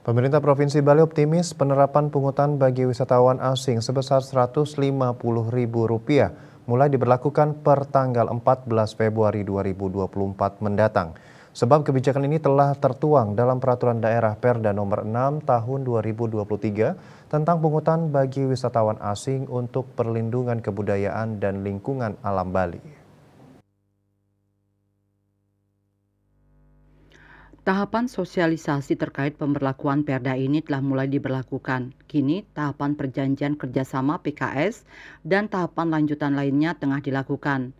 Pemerintah Provinsi Bali optimis penerapan pungutan bagi wisatawan asing sebesar Rp150.000 mulai diberlakukan per tanggal 14 Februari 2024 mendatang. Sebab kebijakan ini telah tertuang dalam Peraturan Daerah Perda Nomor 6 Tahun 2023 tentang pungutan bagi wisatawan asing untuk perlindungan kebudayaan dan lingkungan alam Bali. Tahapan sosialisasi terkait pemberlakuan Perda ini telah mulai diberlakukan. Kini, tahapan perjanjian kerjasama PKS dan tahapan lanjutan lainnya tengah dilakukan.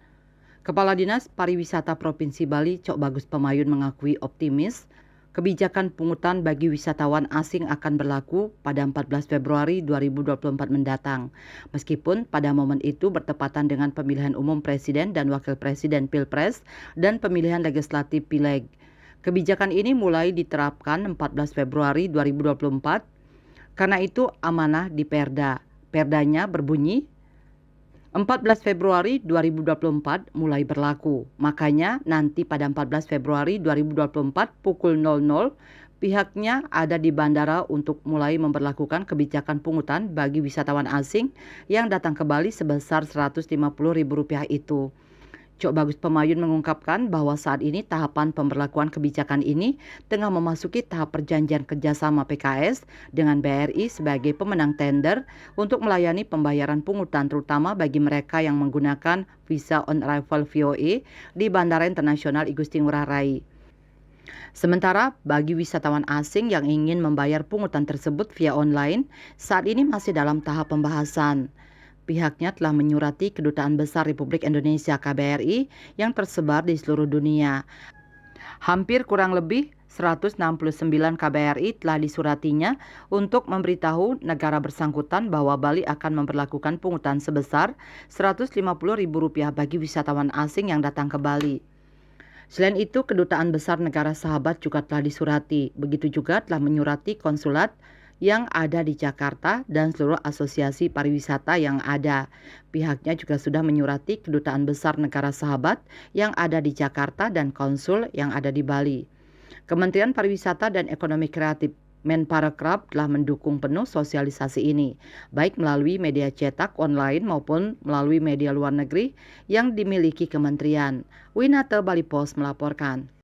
Kepala Dinas Pariwisata Provinsi Bali, Cok Bagus Pemayun mengakui optimis kebijakan pungutan bagi wisatawan asing akan berlaku pada 14 Februari 2024 mendatang. Meskipun pada momen itu bertepatan dengan pemilihan umum Presiden dan Wakil Presiden Pilpres dan pemilihan legislatif Pileg. Kebijakan ini mulai diterapkan 14 Februari 2024, karena itu amanah di Perda. Perdanya berbunyi 14 Februari 2024 mulai berlaku. Makanya nanti pada 14 Februari 2024 pukul 00, pihaknya ada di bandara untuk mulai memberlakukan kebijakan pungutan bagi wisatawan asing yang datang ke Bali sebesar Rp150.000 itu. Cok Bagus Pemayun mengungkapkan bahwa saat ini tahapan pemberlakuan kebijakan ini tengah memasuki tahap perjanjian kerjasama PKS dengan BRI sebagai pemenang tender untuk melayani pembayaran pungutan terutama bagi mereka yang menggunakan visa on arrival VOA di Bandara Internasional I Gusti Ngurah Rai. Sementara bagi wisatawan asing yang ingin membayar pungutan tersebut via online, saat ini masih dalam tahap pembahasan. Pihaknya telah menyurati Kedutaan Besar Republik Indonesia KBRI yang tersebar di seluruh dunia. Hampir kurang lebih 169 KBRI telah disuratinya untuk memberitahu negara bersangkutan bahwa Bali akan memperlakukan pungutan sebesar Rp150.000 bagi wisatawan asing yang datang ke Bali. Selain itu, Kedutaan Besar Negara Sahabat juga telah disurati. Begitu juga telah menyurati konsulat yang ada di Jakarta dan seluruh asosiasi pariwisata yang ada. Pihaknya juga sudah menyurati Kedutaan Besar Negara Sahabat yang ada di Jakarta dan konsul yang ada di Bali. Kementerian Pariwisata dan Ekonomi Kreatif Menparekraf telah mendukung penuh sosialisasi ini, baik melalui media cetak online maupun melalui media luar negeri yang dimiliki kementerian. Winata Bali Post melaporkan.